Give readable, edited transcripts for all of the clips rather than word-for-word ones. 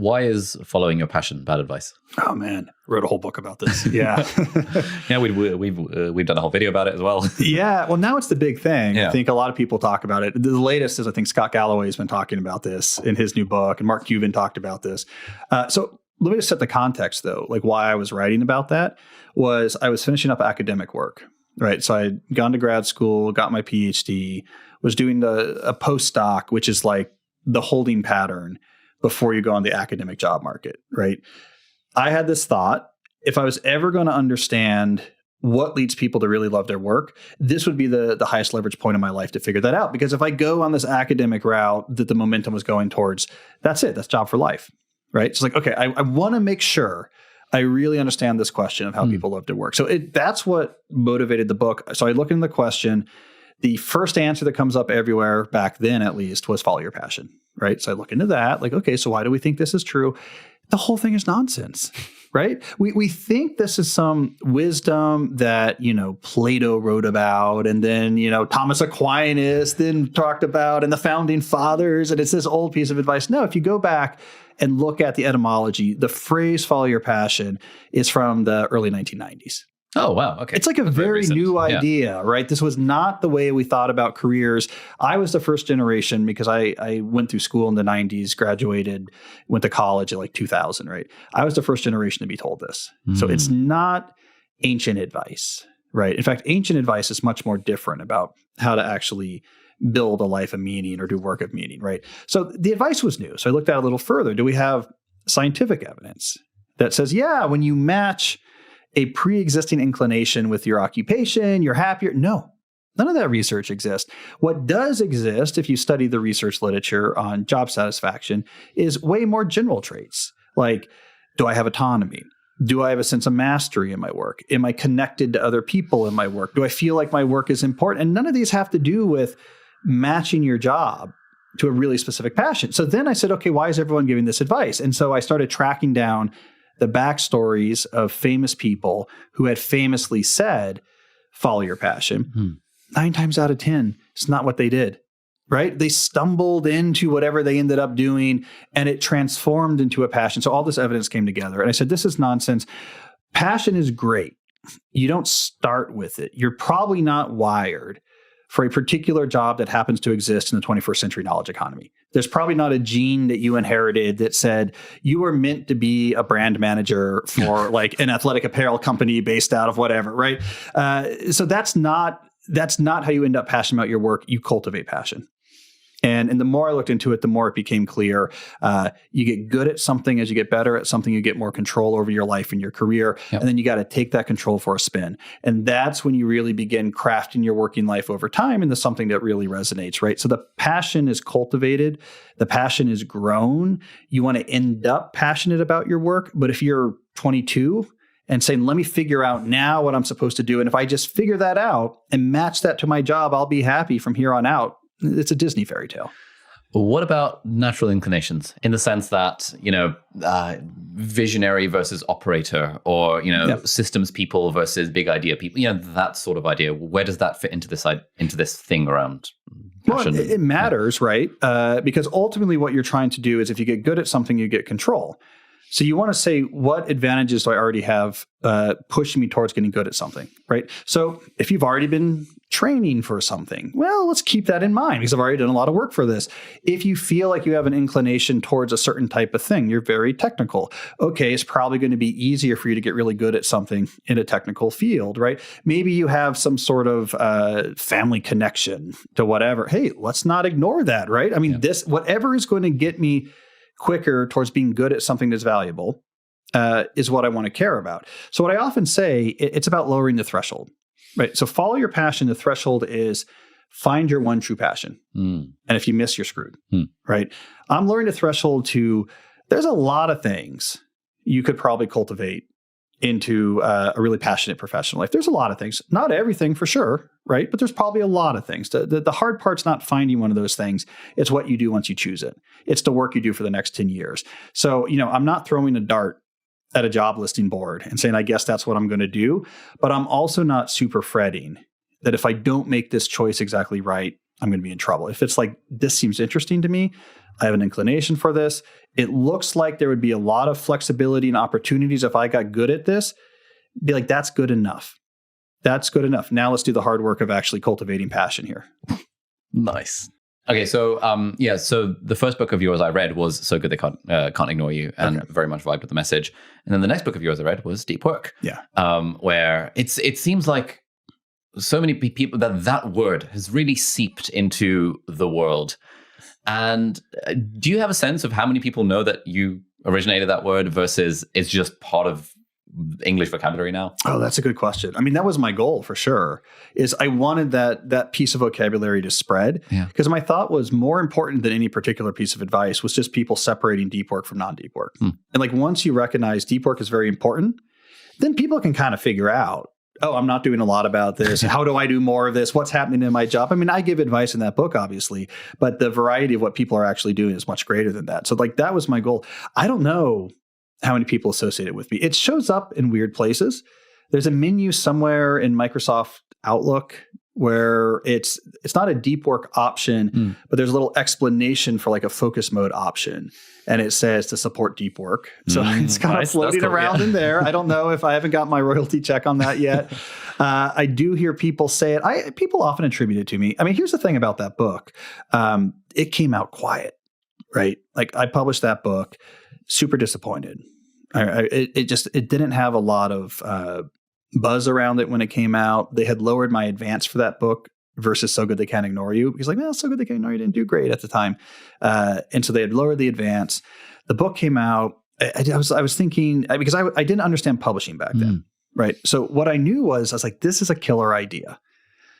Why is following your passion bad advice? Oh man, wrote a whole book about this. Yeah. Yeah, we've done a whole video about it as well. Yeah. Well, now it's the big thing. Yeah. I think a lot of people talk about it. The latest is I think Scott Galloway has been talking about this in his new book, and Mark Cuban talked about this. So let me just set the context though. Like why I was writing about that was I was finishing up academic work, right? So I had gone to grad school, got my PhD, was doing a postdoc, which is like the holding pattern before you go on the academic job market, right? I had this thought, if I was ever going to understand what leads people to really love their work, this would be the highest leverage point in my life to figure that out. Because if I go on this academic route that the momentum was going towards, that's it. That's job for life, right? It's like, okay, I want to make sure I really understand this question of how people love to work. So that's what motivated the book. So I look into the question. The first answer that comes up everywhere, back then at least, was follow your passion, right? So I look into that, like, okay, so why do we think this is true? The whole thing is nonsense, right? We think this is some wisdom that, Plato wrote about, and then, Thomas Aquinas then talked about, and the founding fathers, and it's this old piece of advice. No, if you go back and look at the etymology, the phrase follow your passion is from the early 1990s. Oh, wow. Okay. It's like a very new idea, right? This was not the way we thought about careers. I was the first generation because I went through school in the 90s, graduated, went to college at like 2000, right? I was the first generation to be told this. So it's not ancient advice, right? In fact, ancient advice is much more different about how to actually build a life of meaning or do work of meaning, right? So the advice was new. So I looked at it a little further. Do we have scientific evidence that says, yeah, when you match a pre-existing inclination with your occupation, you're happier? No, none of that research exists. What does exist, if you study the research literature on job satisfaction, is way more general traits. Like, do I have autonomy? Do I have a sense of mastery in my work? Am I connected to other people in my work? Do I feel like my work is important? And none of these have to do with matching your job to a really specific passion. So then I said, okay, why is everyone giving this advice? And so I started tracking down the backstories of famous people who had famously said, follow your passion. 9 times out of 10, it's not what they did, right? They stumbled into whatever they ended up doing, and it transformed into a passion. So all this evidence came together. And I said, this is nonsense. Passion is great. You don't start with it. You're probably not wired for a particular job that happens to exist in the 21st century knowledge economy. There's probably not a gene that you inherited that said you were meant to be a brand manager for like an athletic apparel company based out of whatever, right? So that's not how you end up passionate about your work. You cultivate passion. And the more I looked into it, the more it became clear. You get good at something as you get better at something, you get more control over your life and your career. Yep. And then you got to take that control for a spin. And that's when you really begin crafting your working life over time into something that really resonates, right? So the passion is cultivated. The passion is grown. You want to end up passionate about your work. But if you're 22 and saying, let me figure out now what I'm supposed to do, and if I just figure that out and match that to my job, I'll be happy from here on out. It's a Disney fairy tale. What about natural inclinations in the sense that, visionary versus operator, or, systems people versus big idea people, that sort of idea? Where does that fit into this thing around passion? Well, it matters, right? Because ultimately what you're trying to do is if you get good at something, you get control. So you want to say, what advantages do I already have pushing me towards getting good at something, right? So if you've already been training for something, well, let's keep that in mind because I've already done a lot of work for this. If you feel like you have an inclination towards a certain type of thing, you're very technical. Okay, it's probably going to be easier for you to get really good at something in a technical field, right? Maybe you have some sort of family connection to whatever. Hey, let's not ignore that, right? I mean, whatever is going to get me quicker towards being good at something that's valuable is what I want to care about. So what I often say, it's about lowering the threshold, right? So follow your passion. The threshold is find your one true passion. And if you miss, you're screwed, right? I'm lowering the threshold to, there's a lot of things you could probably cultivate into a really passionate professional life. There's a lot of things, not everything for sure, right? But there's probably a lot of things. The hard part's not finding one of those things. It's what you do once you choose it. It's the work you do for the next 10 years. So, I'm not throwing a dart at a job listing board and saying, I guess that's what I'm going to do. But I'm also not super fretting that if I don't make this choice exactly right, I'm going to be in trouble. If it's like, this seems interesting to me, I have an inclination for this, it looks like there would be a lot of flexibility and opportunities if I got good at this, be like, that's good enough. That's good enough. Now let's do the hard work of actually cultivating passion here. Nice. Okay, so so the first book of yours I read was So Good They Can't Ignore You, and very much vibed with the message. And then the next book of yours I read was Deep Work. Yeah. Where it seems like so many people that word has really seeped into the world. And do you have a sense of how many people know that you originated that word versus it's just part of English vocabulary now? Oh, that's a good question. I mean, that was my goal for sure, is I wanted that piece of vocabulary to spread, because my thought was more important than any particular piece of advice was just people separating deep work from non-deep work. And like, once you recognize deep work is very important, then people can kind of figure out, oh, I'm not doing a lot about this. How do I do more of this? What's happening in my job? I mean, I give advice in that book, obviously, but the variety of what people are actually doing is much greater than that. So like, that was my goal. I don't know how many people associate it with me. It shows up in weird places. There's a menu somewhere in Microsoft Outlook where it's not a deep work option, but there's a little explanation for like a focus mode option. And it says to support deep work. So it's kind of floating around in there. I don't know if I haven't got my royalty check on that yet. I do hear people say it. People often attribute it to me. I mean, here's the thing about that book. It came out quiet, right? Like, I published that book, super disappointed. It didn't have a lot of buzz around it when it came out. They had lowered my advance for that book versus So Good They Can't Ignore You, because like, well, So Good They Can't Ignore You didn't do great at the time. And so they had lowered the advance. The book came out. I was thinking, because I didn't understand publishing back then, right? So what I knew was, I was like, this is a killer idea.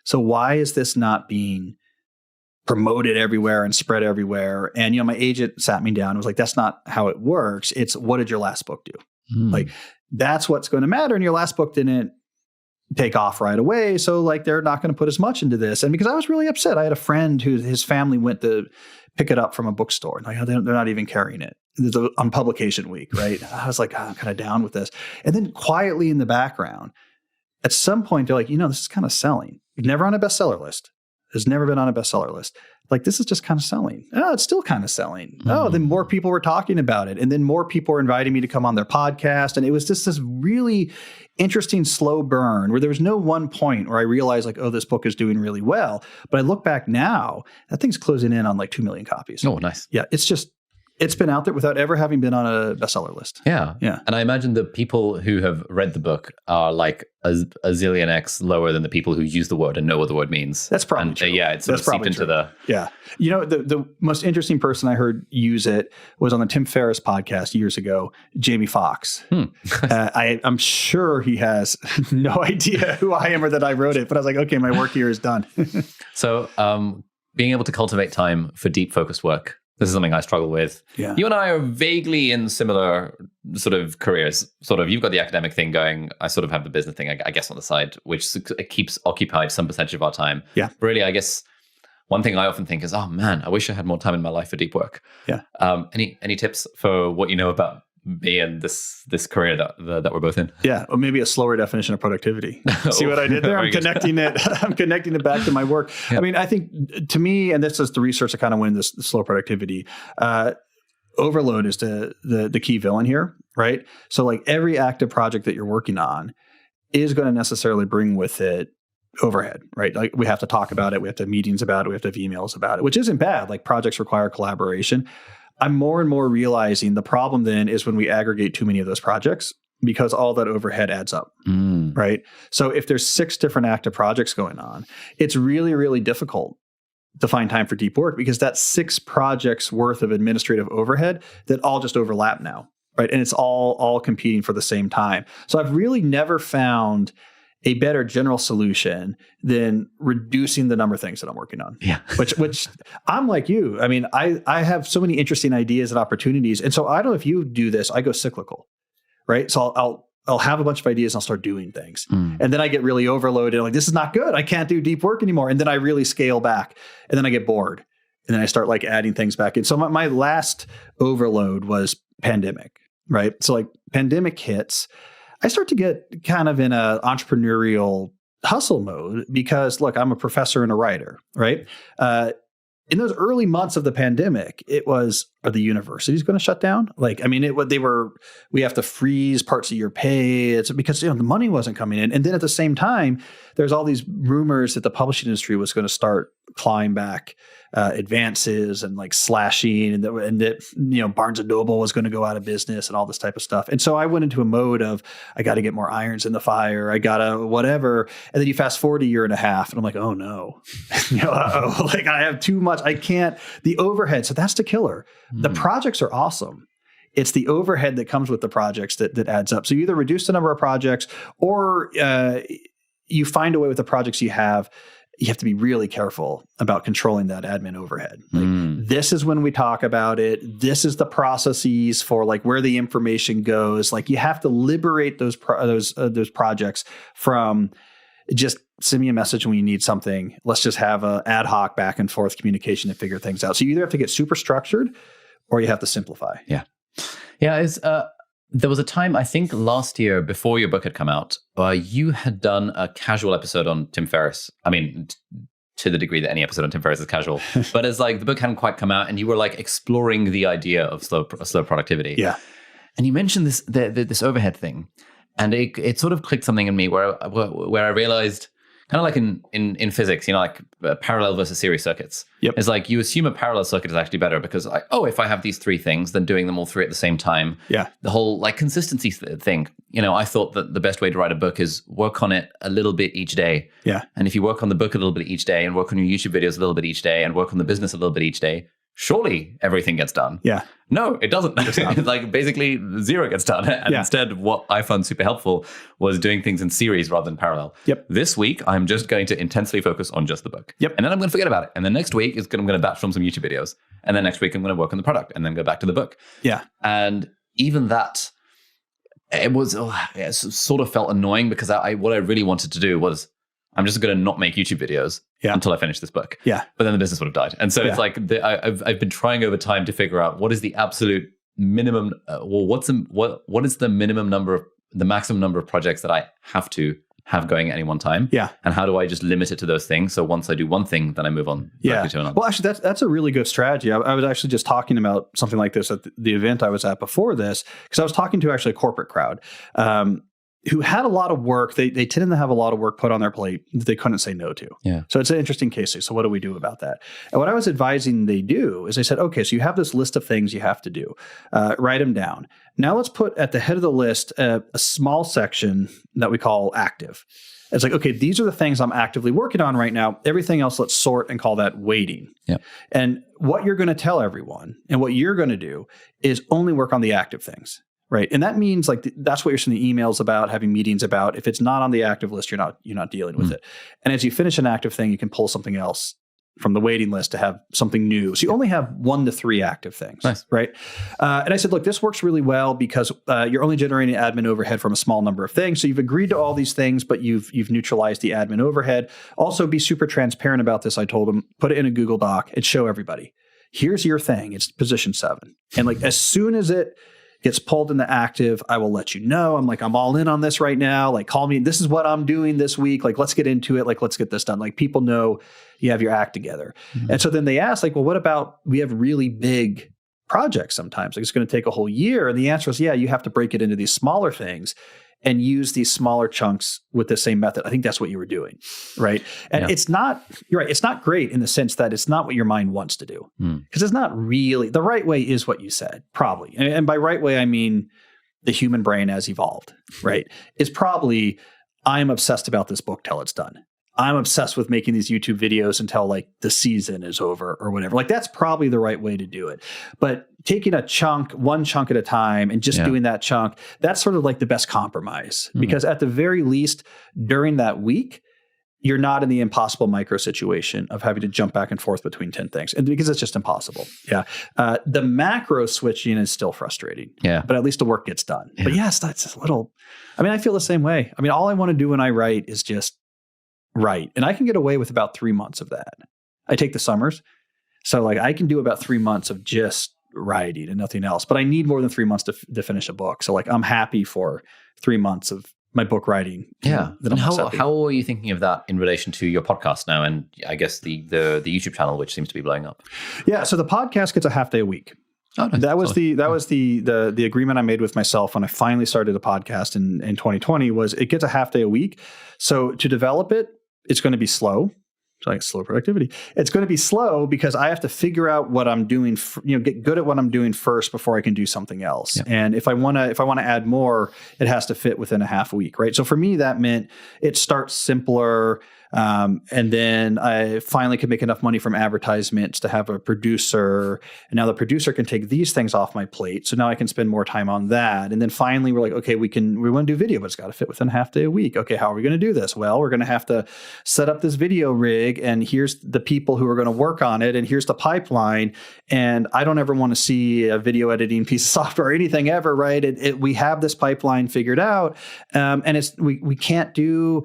So why is this not being promoted everywhere and spread everywhere? And, my agent sat me down and was like, that's not how it works. It's, what did your last book do? Like, that's what's going to matter. And your last book didn't take off right away. So like, they're not going to put as much into this. And because I was really upset, I had a friend his family went to pick it up from a bookstore. Like, they're not even carrying it on publication week, right? I was like, I'm kind of down with this. And then quietly in the background, at some point, they're like, this is kind of selling. Never on a bestseller list. Has never been on a bestseller list. Like, this is just kind of selling. Oh, it's still kind of selling. Oh, then more people were talking about it. And then more people were inviting me to come on their podcast. And it was just this really interesting slow burn where there was no one point where I realized like, oh, this book is doing really well. But I look back now, that thing's closing in on like 2 million copies. Oh, nice. Yeah. It's been out there without ever having been on a bestseller list. Yeah. And I imagine the people who have read the book are like a zillion X lower than the people who use the word and know what the word means. That's probably true. It's sort of seeped into the... Yeah. The most interesting person I heard use it was on the Tim Ferriss podcast years ago, Jamie Foxx. I'm sure he has no idea who I am or that I wrote it, but I was like, okay, my work here is done. So being able to cultivate time for deep focused work, this is something I struggle with. Yeah. You and I are vaguely in similar sort of careers. Sort of, you've got the academic thing going. I sort of have the business thing, I guess, on the side, which keeps occupied some percentage of our time. Yeah. But really, I guess one thing I often think is, oh man, I wish I had more time in my life for deep work. Yeah. Any tips for what you know about me and this career that we're both in? Yeah, or maybe a slower definition of productivity. See what I did there? I'm connecting it back to my work. Yeah. I mean, I think to me, and this is the research that kind of went this slow productivity, overload is the key villain here, right? So like, every active project that you're working on is going to necessarily bring with it overhead, right? Like, we have to talk about it. We have to have meetings about it. We have to have emails about it, which isn't bad. Like, projects require collaboration. I'm more and more realizing the problem then is when we aggregate too many of those projects, because all that overhead adds up, right? So if there's 6 different active projects going on, it's really, really difficult to find time for deep work, because that's 6 projects worth of administrative overhead that all just overlap now, right? And it's all competing for the same time. So I've really never found a better general solution than reducing the number of things that I'm working on. Yeah. which I'm like you. I mean, I have so many interesting ideas and opportunities. And so I don't know if you do this, I go cyclical, right? So I'll have a bunch of ideas and I'll start doing things. And then I get really overloaded. I'm like, this is not good. I can't do deep work anymore. And then I really scale back, and then I get bored, and then I start like adding things back in. So my last overload was pandemic, right? So like, pandemic hits, I start to get kind of in a entrepreneurial hustle mode because, look, I'm a professor and a writer, right? In those early months of the pandemic, it was, are the universities going to shut down? We have to freeze parts of your pay. It's because, the money wasn't coming in. And then at the same time, there's all these rumors that the publishing industry was going to start clawing back advances and like slashing, and that Barnes and Noble was going to go out of business and all this type of stuff. And so I went into a mode of, I got to get more irons in the fire. I got to whatever. And then you fast forward a year and a half and I'm like, oh no, like I have too much. I can't, the overhead. So that's the killer. The projects are awesome. It's the overhead that comes with the projects that adds up. So you either reduce the number of projects or you find a way with the projects you have to be really careful about controlling that admin overhead. This is when we talk about it. This is the processes for like where the information goes. Like you have to liberate those projects from just send me a message when you need something. Let's just have a ad hoc back and forth communication to figure things out. So you either have to get super structured or you have to simplify. Yeah. There was a time, I think last year before your book had come out, you had done a casual episode on Tim Ferriss. I mean, to the degree that any episode on Tim Ferriss is casual, but it's like the book hadn't quite come out and you were like exploring the idea of slow productivity. Yeah. And you mentioned this overhead thing, and it sort of clicked something in me where I realized, kind of like in physics, like parallel versus series circuits. Yep. It's like you assume a parallel circuit is actually better because if I have these three things, then doing them all three at the same time. Yeah. The whole like consistency thing. I thought that the best way to write a book is work on it a little bit each day. Yeah. And if you work on the book a little bit each day and work on your YouTube videos a little bit each day and work on the business a little bit each day, surely everything gets done. Yeah. No, it doesn't. It's like basically zero gets done. And instead, what I found super helpful was doing things in series rather than parallel. Yep. This week, I'm just going to intensely focus on just the book. Yep. And then I'm going to forget about it. And then next week, I'm going to batch film some YouTube videos. And then next week, I'm going to work on the product and then go back to the book. Yeah. And even that, it sort of felt annoying because what I really wanted to do was, I'm just going to not make YouTube videos until I finish this book. Yeah. But then the business would have died. And so it's like, I've been trying over time to figure out what is the absolute minimum, what is the maximum number of projects that I have to have going at any one time? Yeah. And how do I just limit it to those things? So once I do one thing, then I move on to another. Well, actually, that's a really good strategy. I was actually just talking about something like this at the event I was at before this, because I was talking to actually a corporate crowd who had a lot of work. They tended to have a lot of work put on their plate that they couldn't say no to. Yeah. So it's an interesting case. So what do we do about that? And what I was advising they do is they said, okay, so you have this list of things you have to do. Write them down. Now let's put at the head of the list a small section that we call active. It's like, okay, these are the things I'm actively working on right now. Everything else, let's sort and call that waiting. Yeah. And what you're going to tell everyone and what you're going to do is only work on the active things. Right. And that means like that's what you're sending emails about, having meetings about. If it's not on the active list, you're not dealing with it. And as you finish an active thing, you can pull something else from the waiting list to have something new. So you only have 1 to 3 active things. Nice. Right. And I said, look, this works really well because you're only generating admin overhead from a small number of things. So you've agreed to all these things, but you've neutralized the admin overhead. Also be super transparent about this. I told them, put it in a Google Doc and show everybody. Here's your thing. It's position 7. And like as soon as it gets pulled into active, I will let you know. I'm all in on this right now. Like, call me. This is what I'm doing this week. Like, let's get into it. Like, let's get this done. Like, people know you have your act together. Mm-hmm. And so then they ask, like, well, what about, we have really big projects sometimes. Like, it's going to take a whole year. And the answer is, yeah, you have to break it into these smaller things and use these smaller chunks with the same method. I think that's what you were doing, right? And it's not, you're right, it's not great in the sense that it's not what your mind wants to do. Because it's not really, the right way is what you said, probably. And by right way, I mean the human brain as evolved, right? Is probably, I'm obsessed about this book till it's done. I'm obsessed with making these YouTube videos until like the season is over or whatever. Like that's probably the right way to do it. But taking a chunk, one chunk at a time and just doing that chunk, that's sort of like the best compromise. Because at the very least, during that week, you're not in the impossible micro situation of having to jump back and forth between 10 things. And because it's just impossible. Yeah. The macro switching is still frustrating. Yeah. But at least the work gets done. Yeah. But yes, that's a little, I mean, I feel the same way. I mean, all I want to do when I write is just write. And I can get away with about 3 months of that. I take the summers. So like I can do about 3 months of just writing and nothing else, but I need more than 3 months to finish a book. So like I'm happy for 3 months of my book writing. Yeah. And how are you thinking of that in relation to your podcast now? And I guess the YouTube channel, which seems to be blowing up. Yeah. So the podcast gets a half day a week. Oh, nice. That was the agreement I made with myself when I finally started a podcast in 2020 was it gets a half day a week. So to develop it, it's going to be slow. It's like slow productivity. It's going to be slow because I have to figure out what I'm doing, get good at what I'm doing first before I can do something else. Yeah. And if I want to add more, it has to fit within a half a week, right? So for me, that meant it starts simpler. And then I finally could make enough money from advertisements to have a producer. And now the producer can take these things off my plate. So now I can spend more time on that. And then finally we're like, okay, we want to do video, but it's got to fit within a half day a week. Okay, how are we going to do this? Well, we're going to have to set up this video rig, and here's the people who are going to work on it, and here's the pipeline. And I don't ever want to see a video editing piece of software or anything ever, right? We have this pipeline figured out. And we can't do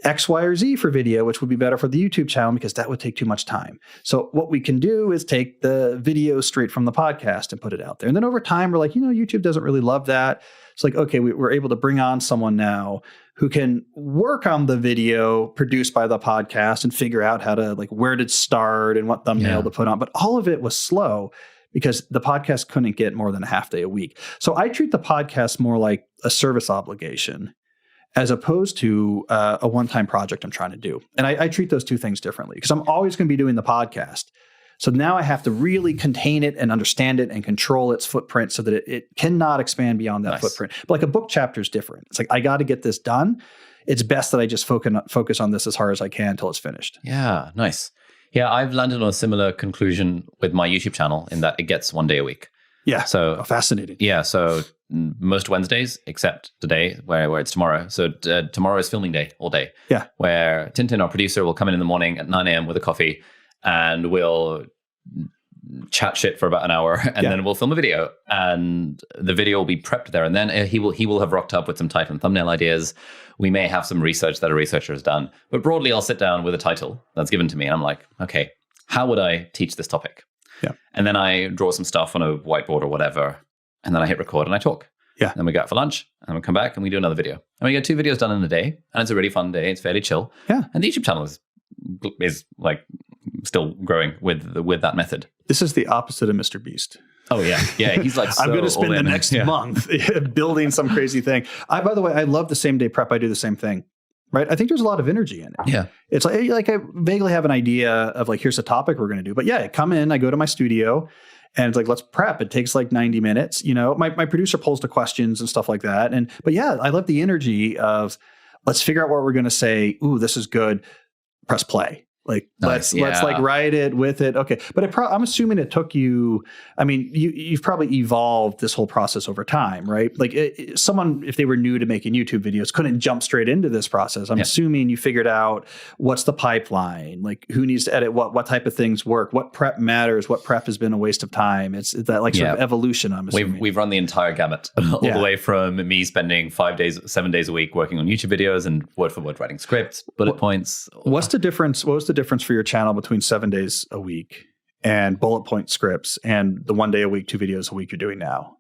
X, Y, or Z for video, which would be better for the YouTube channel because that would take too much time. So what we can do is take the video straight from the podcast and put it out there. And then over time, we're like, YouTube doesn't really love that. It's like, okay, we're able to bring on someone now who can work on the video produced by the podcast and figure out how to, like, where to start and what thumbnail to put on. But all of it was slow because the podcast couldn't get more than a half day a week. So I treat the podcast more like a service obligation as opposed to a one-time project I'm trying to do. And I treat those two things differently because I'm always going to be doing the podcast. So now I have to really contain it and understand it and control its footprint so that it cannot expand beyond that footprint. But like a book chapter is different. It's like, I got to get this done. It's best that I just focus on this as hard as I can until it's finished. Yeah, nice. Yeah, I've landed on a similar conclusion with my YouTube channel in that it gets one day a week. Yeah. So fascinating. Yeah. So most Wednesdays, except today, where it's tomorrow. So tomorrow is filming day all day. Yeah. Where Tintin, our producer, will come in the morning at 9 a.m. with a coffee, and we'll chat shit for about an hour, and then we'll film a video, and the video will be prepped there, and then he will have rocked up with some title and thumbnail ideas. We may have some research that a researcher has done, but broadly, I'll sit down with a title that's given to me, and I'm like, okay, how would I teach this topic? Yeah. And then I draw some stuff on a whiteboard or whatever, and then I hit record and I talk. Yeah. And then we go out for lunch, and we come back and we do another video. And we get 2 videos done in a day, and it's a really fun day. It's fairly chill. Yeah. And the YouTube channel is like still growing with that method. This is the opposite of Mr. Beast. Oh yeah. Yeah. He's like, I'm going to spend the next month building some crazy thing. By the way, I love the same day prep. I do the same thing. Right. I think there's a lot of energy in it. Yeah. It's like I vaguely have an idea of like, here's a topic we're going to do. But yeah, I come in, I go to my studio, and it's like, let's prep. It takes like 90 minutes. My producer pulls the questions and stuff like that. But yeah, I love the energy of let's figure out what we're going to say. Ooh, this is good. Press play. Like, nice. let's like write it with it. Okay. But I'm assuming it took you, I mean, you've probably evolved this whole process over time, right? Like someone, if they were new to making YouTube videos, couldn't jump straight into this process. I'm assuming you figured out what's the pipeline, like who needs to edit what type of things work, what prep matters, what prep has been a waste of time. It's that like sort of evolution, I'm assuming. We've run the entire gamut all the way from me spending 7 days a week working on YouTube videos and word for word writing scripts, bullet points. What's the difference? What was the difference for your channel between 7 days a week and bullet point scripts and the 1 day a week, 2 videos a week you're doing now?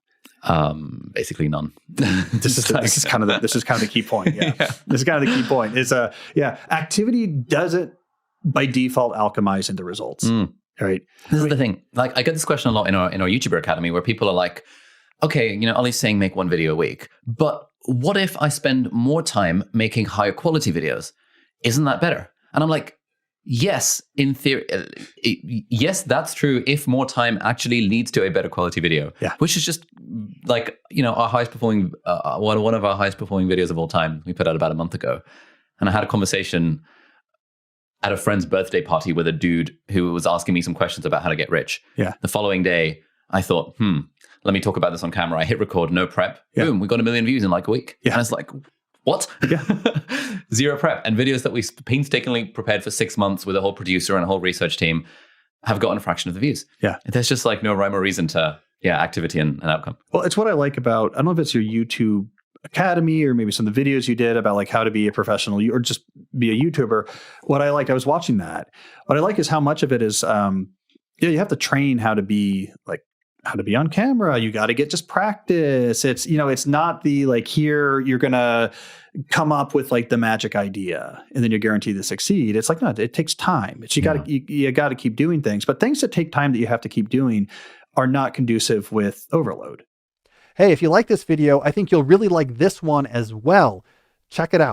Basically none. This is kind of the key point. Yeah. This is kind of the key point. Is activity doesn't by default alchemize into results. Right. This is the thing. Like I get this question a lot in our YouTuber Academy where people are like, okay, Ollie's saying make 1 video a week, but what if I spend more time making higher quality videos? Isn't that better? And I'm like, yes, in theory, yes, that's true if more time actually leads to a better quality video, which is just like, our highest performing, one of our highest performing videos of all time. We put out about a month ago. And I had a conversation at a friend's birthday party with a dude who was asking me some questions about how to get rich. Yeah. The following day, I thought, let me talk about this on camera. I hit record, no prep. Yeah. Boom, we got 1 million views in like a week. Yeah. And it's like, what? Yeah. 0 prep. And videos that we painstakingly prepared for 6 months with a whole producer and a whole research team have gotten a fraction of the views. Yeah. There's just like no rhyme or reason to activity and outcome. Well, it's what I like about, I don't know if it's your YouTube Academy or maybe some of the videos you did about like how to be a professional or just be a YouTuber. What I like, I was watching that. What I like is how much of it is, you have to train how to be like how to be on camera. You got to get just practice. It's, it's not the like here you're going to come up with like the magic idea and then you're guaranteed to succeed. It's like, no, it takes time. It's you got to keep doing things, but things that take time that you have to keep doing are not conducive with overload. Hey, if you like this video, I think you'll really like this one as well. Check it out.